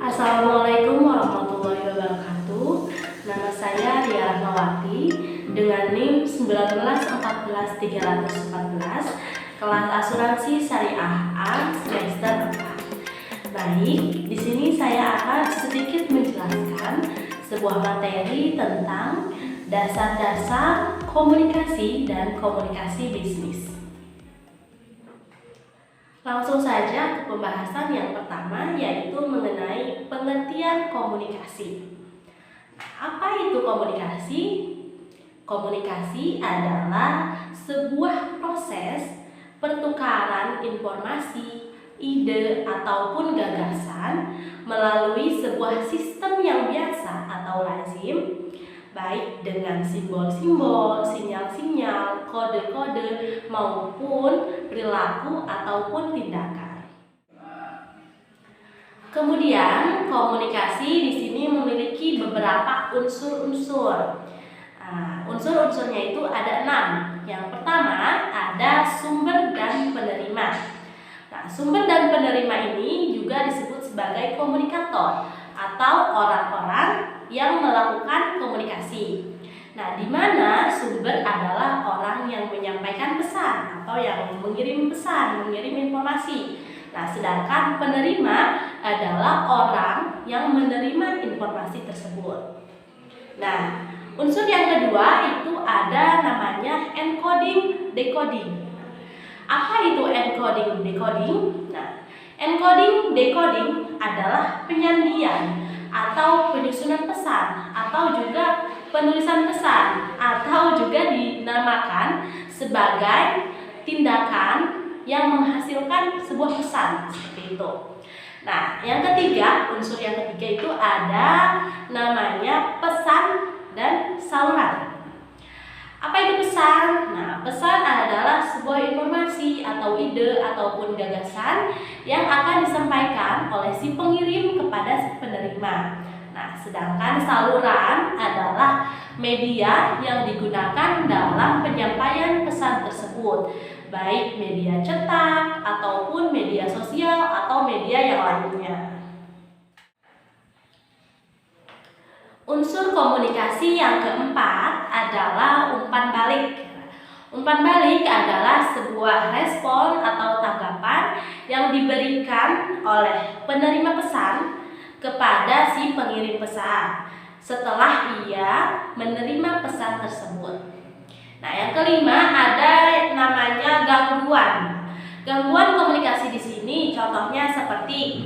Assalamualaikum warahmatullahi wabarakatuh. Nama saya Ria Rahmawati dengan NIM 1914314, kelas asuransi syariah A semester 4. Baik, di sini saya akan sedikit menjelaskan sebuah materi tentang dasar-dasar komunikasi dan komunikasi bisnis. Langsung saja ke pembahasan yang pertama, yaitu mengenai pengertian komunikasi. Apa itu komunikasi? Komunikasi adalah sebuah proses pertukaran informasi, ide, ataupun gagasan melalui sebuah sistem yang biasa atau lazim, baik dengan simbol-simbol, sinyal-sinyal, kode-kode, maupun perilaku ataupun tindakan. Kemudian, komunikasi di sini memiliki beberapa unsur-unsur. Unsur-unsurnya itu ada 6. Yang pertama ada sumber dan penerima. Sumber dan penerima ini juga disebut sebagai komunikator atau orang-orang yang melakukan komunikasi. Di mana sumber adalah orang yang menyampaikan pesan atau yang mengirim pesan, mengirim informasi. Sedangkan penerima adalah orang yang menerima informasi tersebut. Unsur yang kedua itu ada namanya encoding decoding. Apa itu encoding decoding? Encoding decoding adalah penyandian atau penyusunan pesan atau juga penulisan pesan atau juga dinamakan sebagai tindakan yang menghasilkan sebuah pesan seperti itu. Yang ketiga, unsur yang ketiga itu ada namanya pesan dan saluran. Apa itu pesan? Pesan adalah sebuah informasi atau ide ataupun gagasan yang akan disampaikan oleh si pengirim kepada si penerima. Sedangkan saluran adalah media yang digunakan dalam penyampaian pesan tersebut, baik media cetak ataupun media sosial atau media yang lainnya. Unsur komunikasi yang keempat adalah umpan balik. Umpan balik adalah sebuah respon atau tanggapan yang diberikan oleh penerima pesan kepada si pengirim pesan setelah ia menerima pesan tersebut. Yang kelima ada namanya gangguan. Gangguan komunikasi di sini contohnya seperti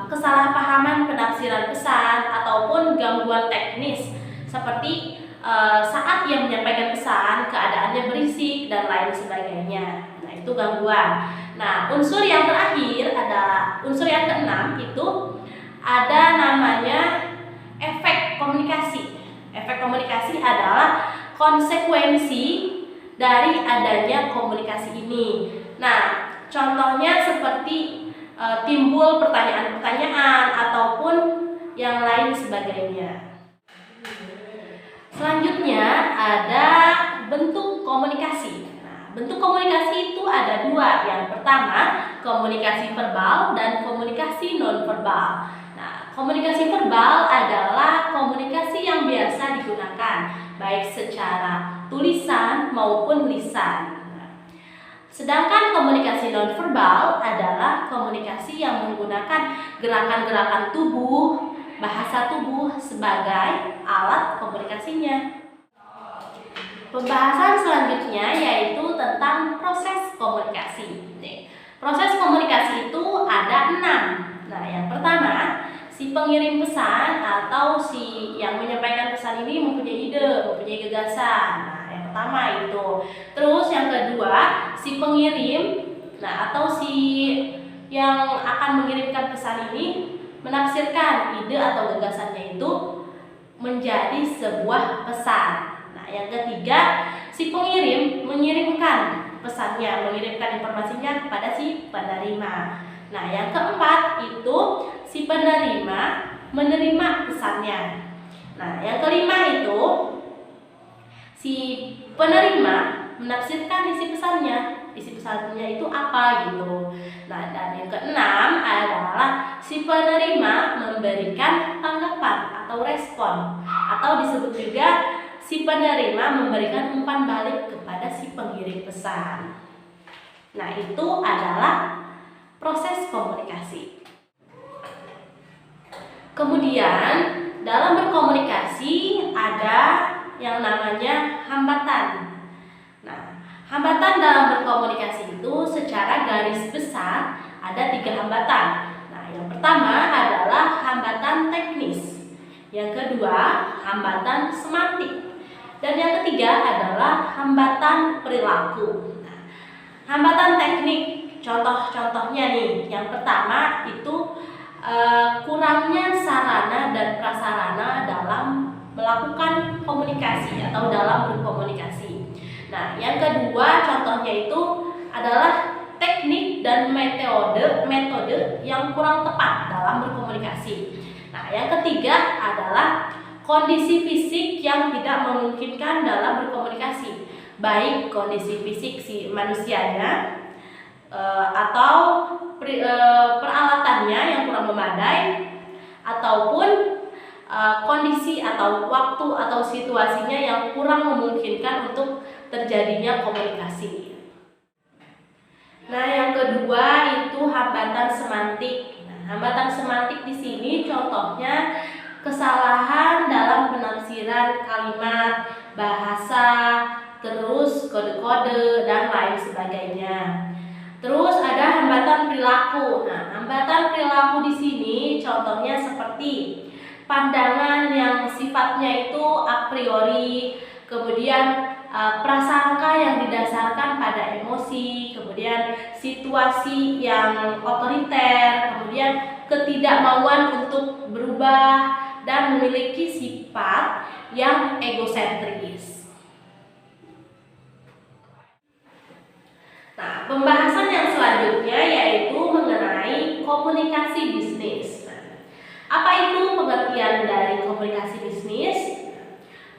kesalahpahaman penafsiran pesan ataupun gangguan teknis seperti saat ia menyampaikan pesan keadaannya berisik dan lain sebagainya. Itu gangguan. Unsur yang terakhir adalah unsur yang keenam, itu ada namanya efek komunikasi. Efek komunikasi adalah konsekuensi dari adanya komunikasi ini. Contohnya seperti timbul pertanyaan-pertanyaan ataupun yang lain sebagainya. Selanjutnya ada bentuk komunikasi. Bentuk komunikasi itu ada 2. Yang pertama, komunikasi verbal dan komunikasi non-verbal. Komunikasi verbal adalah komunikasi yang biasa digunakan, baik secara tulisan maupun lisan. Sedangkan komunikasi non-verbal adalah komunikasi yang menggunakan gerakan-gerakan tubuh, bahasa tubuh sebagai alat komunikasinya. Pembahasan selanjutnya yaitu tentang proses komunikasi. Proses komunikasi itu ada 6. Yang pertama, si pengirim pesan atau si yang menyampaikan pesan ini mempunyai ide, mempunyai gagasan. Yang pertama itu. Terus yang kedua, si pengirim, atau si yang akan mengirimkan pesan ini menafsirkan ide atau gagasannya itu menjadi sebuah pesan. Yang ketiga, si pengirim mengirimkan pesannya, mengirimkan informasinya kepada si penerima. Yang keempat itu si penerima menerima pesannya. Yang kelima itu si penerima menafsirkan isi pesannya. Isi pesan keputusannya itu apa gitu. Nah, dan yang keenam adalah si penerima memberikan tanggapan atau respon, atau disebut juga si penerima memberikan umpan balik kepada si pengirim pesan. Nah, itu adalah proses komunikasi. Kemudian dalam berkomunikasi ada yang namanya hambatan. Nah, hambatan dalam berkomunikasi itu secara garis besar ada 3 hambatan. Nah, yang pertama adalah hambatan teknis, yang kedua hambatan semantik, dan yang ketiga adalah hambatan perilaku. Nah, hambatan teknik, contoh-contohnya nih, yang pertama itu kurangnya sarana dan prasarana dalam melakukan komunikasi atau dalam berkomunikasi. Nah, yang kedua contohnya itu adalah teknik dan metode yang kurang tepat dalam berkomunikasi. Nah, yang ketiga adalah kondisi fisik yang tidak memungkinkan dalam berkomunikasi, baik kondisi fisik si manusianya atau peralatannya yang kurang memadai, ataupun kondisi atau waktu atau situasinya yang kurang memungkinkan untuk terjadinya komunikasi. Nah, yang kedua itu hambatan semantik. Nah, hambatan semantik di sini contohnya kesalahan dalam penafsiran kalimat, bahasa, terus kode-kode dan lain sebagainya. Terus ada hambatan perilaku. Nah, hambatan perilaku di sini contohnya seperti pandangan yang sifatnya itu a priori, kemudian prasangka yang didasarkan pada emosi, kemudian situasi yang otoriter, kemudian ketidakmauan untuk berubah dan memiliki sifat yang egosentris. Nah, pembahasan yang selanjutnya yaitu mengenai komunikasi bisnis. Apa itu pengertian dari komunikasi bisnis?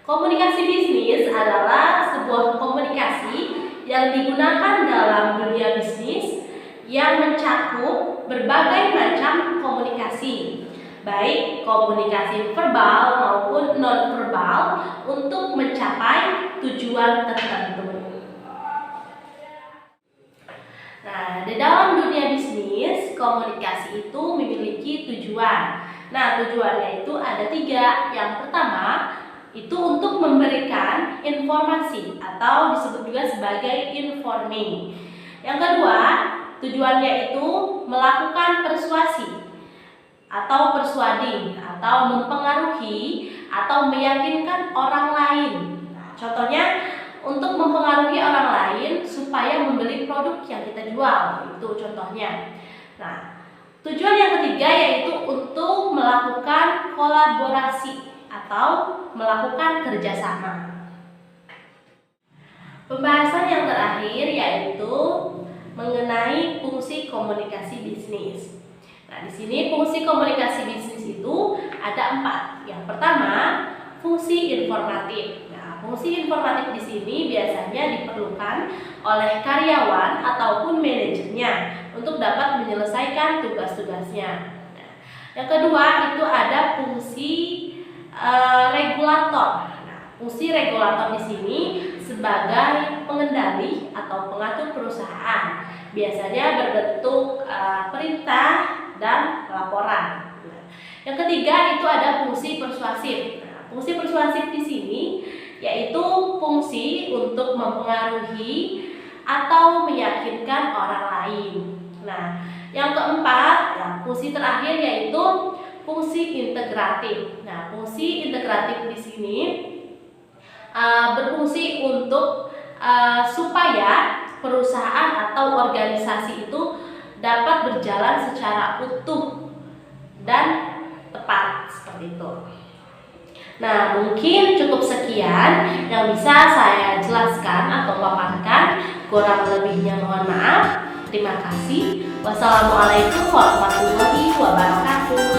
Komunikasi bisnis adalah sebuah komunikasi yang digunakan dalam dunia bisnis yang mencakup berbagai macam komunikasi, baik komunikasi verbal maupun non-verbal untuk mencapai tujuan tertentu. Nah, di dalam dunia bisnis, komunikasi itu memiliki tujuan. Nah, tujuannya itu ada 3. Yang pertama, itu untuk memberikan informasi atau disebut juga sebagai informing. Yang kedua, tujuannya itu melakukan persuasi atau persuading atau mempengaruhi atau meyakinkan orang lain. Nah, contohnya untuk mempengaruhi orang lain supaya membeli produk yang kita jual, itu contohnya. Nah, tujuan yang ketiga yaitu untuk melakukan kolaborasi atau melakukan kerjasama. Pembahasan yang terakhir yaitu mengenai fungsi komunikasi bisnis. Nah, di sini fungsi komunikasi bisnis itu ada 4. Yang pertama, fungsi informatif. Nah, fungsi informatif di sini biasanya diperlukan oleh karyawan ataupun manajernya untuk dapat menyelesaikan tugas-tugasnya. Nah, yang kedua itu ada fungsi regulator. Nah, fungsi regulator di sini sebagai pengendali atau pengatur perusahaan, biasanya berbentuk perintah dan laporan. Nah, yang ketiga itu ada fungsi persuasif. Nah, fungsi persuasif di sini yaitu fungsi untuk mempengaruhi atau meyakinkan orang lain. Nah, yang keempat, fungsi terakhir yaitu fungsi integratif. Nah, fungsi integratif di sini berfungsi untuk supaya perusahaan atau organisasi itu dapat berjalan secara utuh dan tepat, seperti itu. Nah, mungkin cukup sekian yang bisa saya jelaskan atau paparkan. Kurang lebihnya mohon maaf. Terima kasih. Wassalamualaikum warahmatullahi wabarakatuh.